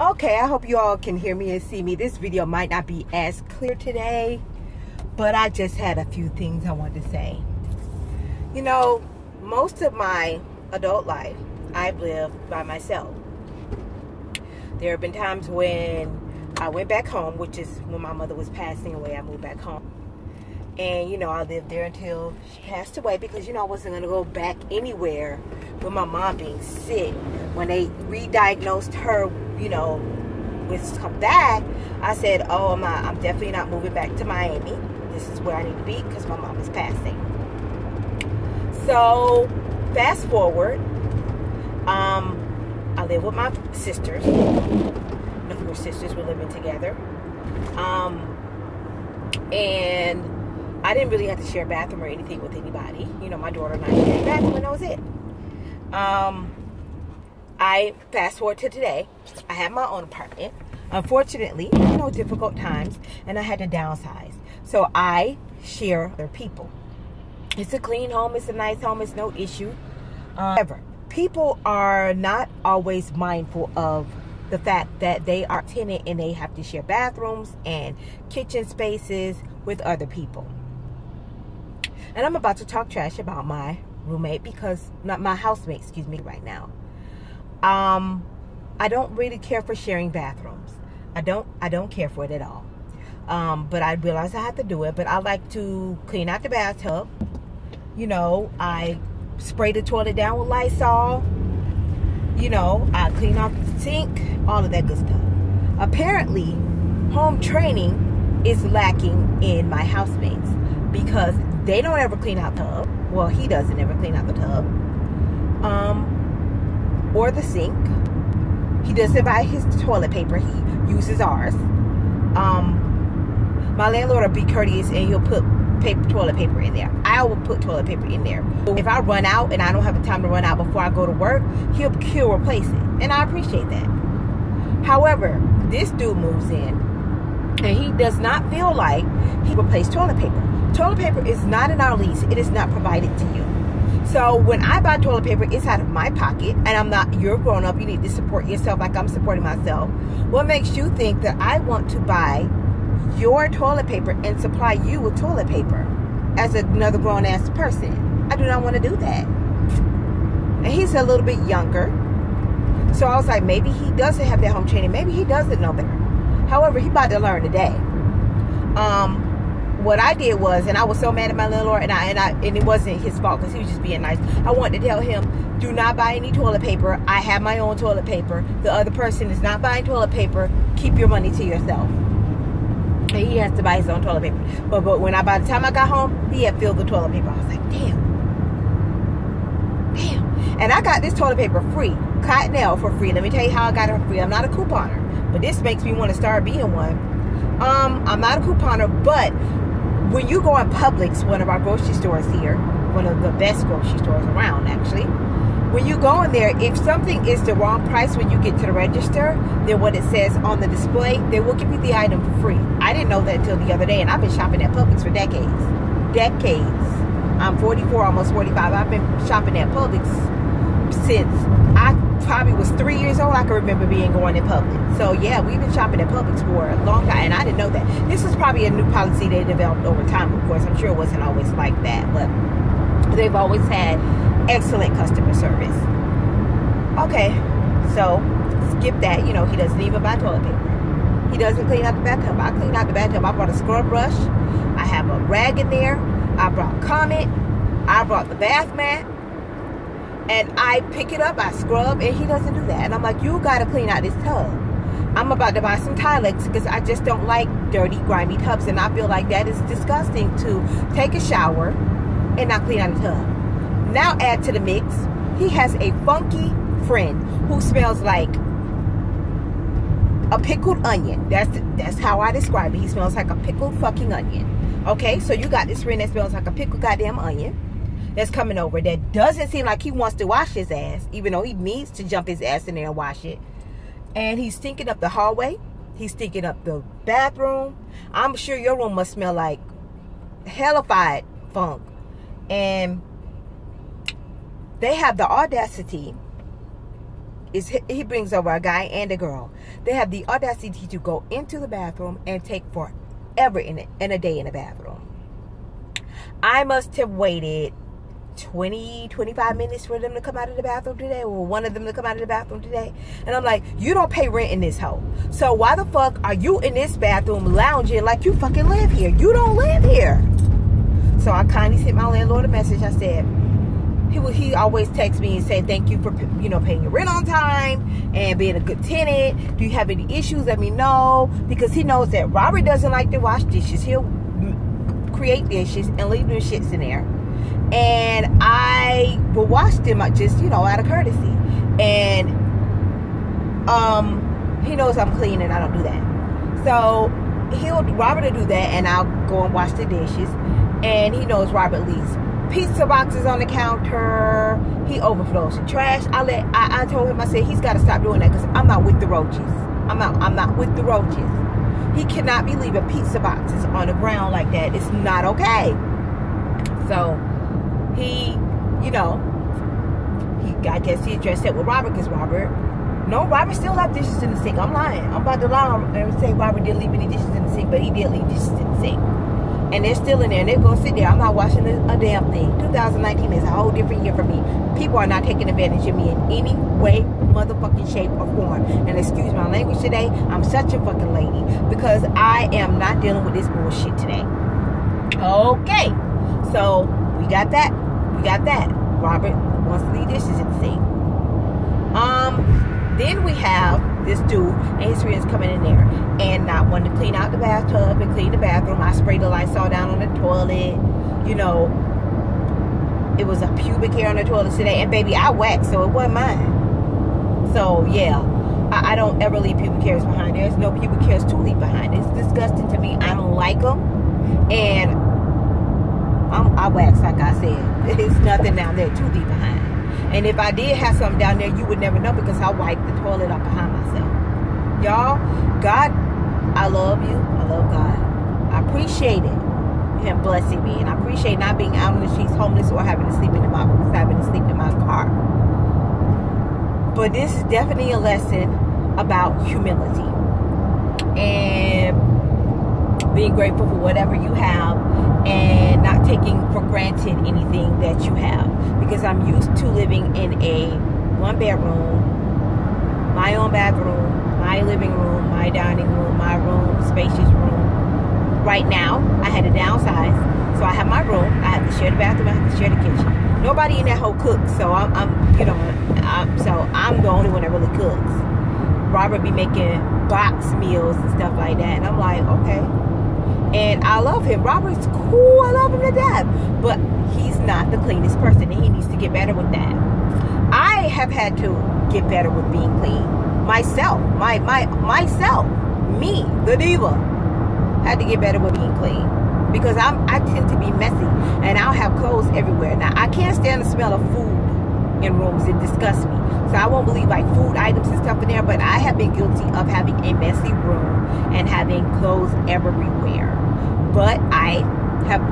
Okay, I hope you all can hear me and see me. This video might not be as clear today, but I just had a few things I wanted to say. You know, most of my adult life, I've lived by myself. There have been times when I went back home, which is when my mother was passing away. I moved back home. And, you know, I lived there until she passed away because, you know, I wasn't going to go back anywhere with my mom being sick. When they re-diagnosed her, you know, with that, I said, oh, I'm definitely not moving back to Miami. This is where I need to be because my mom is passing. So, fast forward, I live with my sisters. We're sisters, we're living together. And I didn't really have to share a bathroom or anything with anybody. You know, my daughter and I shared a bathroom, and that was it. I fast forward to today. I have my own apartment. Unfortunately, you know, difficult times, and I had to downsize. So I share other people. It's a clean home. It's a nice home. It's no issue. However, people are not always mindful of the fact that they are a tenant and they have to share bathrooms and kitchen spaces with other people. And I'm about to talk trash about my roommate because, not my housemate, excuse me, right now. I don't really care for sharing bathrooms. I don't care for it at all. But I realize I have to do it. But I like to clean out the bathtub. You know, I spray the toilet down with Lysol. You know, I clean off the sink, all of that good stuff. Apparently, home training is lacking in my housemates because they don't ever clean out the tub. Well, he doesn't ever clean out the tub. Or the sink. He doesn't buy his toilet paper. He uses ours. My landlord will be courteous and he'll put toilet paper in there. I will put toilet paper in there. If I run out and I don't have the time to run out before I go to work, he'll replace it. And I appreciate that. However, this dude moves in and he does not feel like he replaced toilet paper. Toilet paper is not in our lease. It is not provided to you. So when I buy toilet paper, it's out of my pocket. And I'm not, you're a grown up. You need to support yourself like I'm supporting myself. What makes you think that I want to buy your toilet paper and supply you with toilet paper as another grown-ass person? I do not want to do that. And he's a little bit younger. So I was like, maybe he doesn't have that home training. Maybe he doesn't know better. However, he about to learn today. What I did was, and I was so mad at my landlord, and it wasn't his fault because he was just being nice. I wanted to tell him, do not buy any toilet paper. I have my own toilet paper. The other person is not buying toilet paper. Keep your money to yourself. And he has to buy his own toilet paper. But by the time I got home, he had filled the toilet paper. I was like, damn. And I got this toilet paper free. Cottonelle for free. Let me tell you how I got it for free. I'm not a couponer, but this makes me want to start being one. I'm not a couponer, but when you go in Publix, one of our grocery stores here, one of the best grocery stores around actually, when you go in there, if something is the wrong price when you get to the register, then what it says on the display, they will give you the item for free. I didn't know that until the other day, and I've been shopping at Publix for decades. I'm 44, almost 45. I've been shopping at Publix since I probably was 3 years old. I can remember going in Publix. So yeah, we've been shopping at Publix for a long time, and I didn't know that. This is probably a new policy they developed over time. Of course, I'm sure it wasn't always like that, but they've always had excellent customer service. Okay, so skip that. You know, he doesn't even buy toilet paper. He doesn't clean out the bathtub. I clean out the bathtub. I brought a scrub brush. I have a rag in there. I brought Comet. I brought the bath mat. And I pick it up, I scrub, and he doesn't do that. And I'm like, you gotta clean out this tub. I'm about to buy some Tilex because I just don't like dirty, grimy tubs. And I feel like that is disgusting to take a shower and not clean out the tub. Now add to the mix, he has a funky friend who smells like a pickled onion. That's how I describe it. He smells like a pickled fucking onion. Okay, so you got this friend that smells like a pickled goddamn onion that's coming over that doesn't seem like he wants to wash his ass, even though he needs to jump his ass in there and wash it. And he's stinking up the hallway. He's stinking up the bathroom. I'm sure your room must smell like hellified funk. And they have the audacity he brings over a guy and a girl. They have the audacity to go into the bathroom and take forever in a day in the bathroom. I must have waited 20-25 minutes for them to come out of the bathroom today, or one of them to come out of the bathroom today. And I'm like, you don't pay rent in this hole, so why the fuck are you in this bathroom lounging like you fucking live here? You don't live here. So I kindly sent my landlord a message. I said, he always texts me and say thank you for, you know, paying your rent on time and being a good tenant. Do you have any issues? Let me know, because he knows that Robert doesn't like to wash dishes. He'll create dishes and leave them shits in there, and I will wash them just, you know, out of courtesy. And he knows I'm clean and I don't do that. So Robert will do that, and I'll go and wash the dishes. And he knows Robert leaves pizza boxes on the counter. He overflows the trash. I told him, I said, he's got to stop doing that, because I'm not with the roaches. I'm not with the roaches. He cannot be leaving pizza boxes on the ground like that. It's not okay. So he, you know, I guess he addressed it with Robert, because Robert still left dishes in the sink. I'm lying. I'm about to lie and say Robert didn't leave any dishes in the sink, but he did leave dishes in the sink. And they're still in there, and they're going to sit there. I'm not washing a damn thing. 2019 is a whole different year for me. People are not taking advantage of me in any way, motherfucking shape or form. And excuse my language today, I'm such a fucking lady, because I am not dealing with this bullshit today. Okay. So, we got that. Robert wants to leave dishes in the sink. Then we have this dude and his friends coming in there and not wanting to clean out the bathtub and clean the bathroom. I sprayed the Lysol down on the toilet. You know, it was a pubic hair on the toilet today, and baby, I waxed, so it wasn't mine. So yeah, I don't ever leave pubic hairs behind. There's no pubic hairs to leave behind. It's disgusting to me. I don't like them, and I wax, like I said. There's nothing down there to leave behind. And if I did have something down there, you would never know, because I wiped the toilet up behind myself. Y'all, God, I love you. I love God. I appreciate it, Him blessing me, and I appreciate not being out on the streets homeless or having to sleep in my car. But this is definitely a lesson about humility and being grateful for whatever you have, and not taking for granted anything that you have. Because I'm used to living in a 1-bedroom, my own bathroom, my living room, my dining room, my room, spacious room. Right now, I had to downsize, so I have my room. I have to share the bathroom. I have to share the kitchen. Nobody in that whole cooks, so I'm the only one that really cooks. Robert be making box meals and stuff like that, and I'm like, okay. And I love him. Robert's cool. I love him to death. But he's not the cleanest person, and he needs to get better with that. I have had to get better with being clean. Myself. Me, the diva, had to get better with being clean. Because I tend to be messy, and I'll have clothes everywhere. Now, I can't stand the smell of food in rooms. It disgusts me. So I won't believe like food items and stuff in there, but I have been guilty of having a messy room and having clothes everywhere. But I have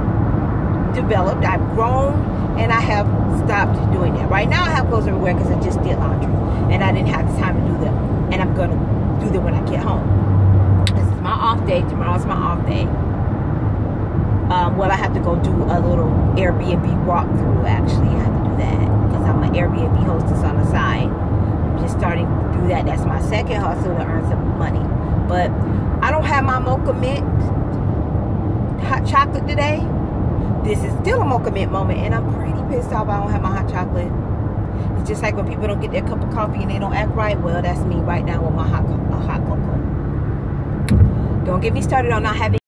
developed, I've grown, and I have stopped doing that. Right now I have clothes everywhere because I just did laundry, and I didn't have the time to do them. And I'm going to do them when I get home. This is my off day. Tomorrow's my off day. Well, I have to go do a little Airbnb walkthrough, actually. I have to do that because I'm an Airbnb hostess on the side. I'm just starting to do that. That's my second hustle to earn some money. But I don't have my Mocha Mint hot chocolate today. This is still a Mocha Mint moment, and I'm pretty pissed off I don't have my hot chocolate. It's just like when people don't get their cup of coffee and they don't act right. Well, that's me right now with my hot cocoa. Don't get me started on not having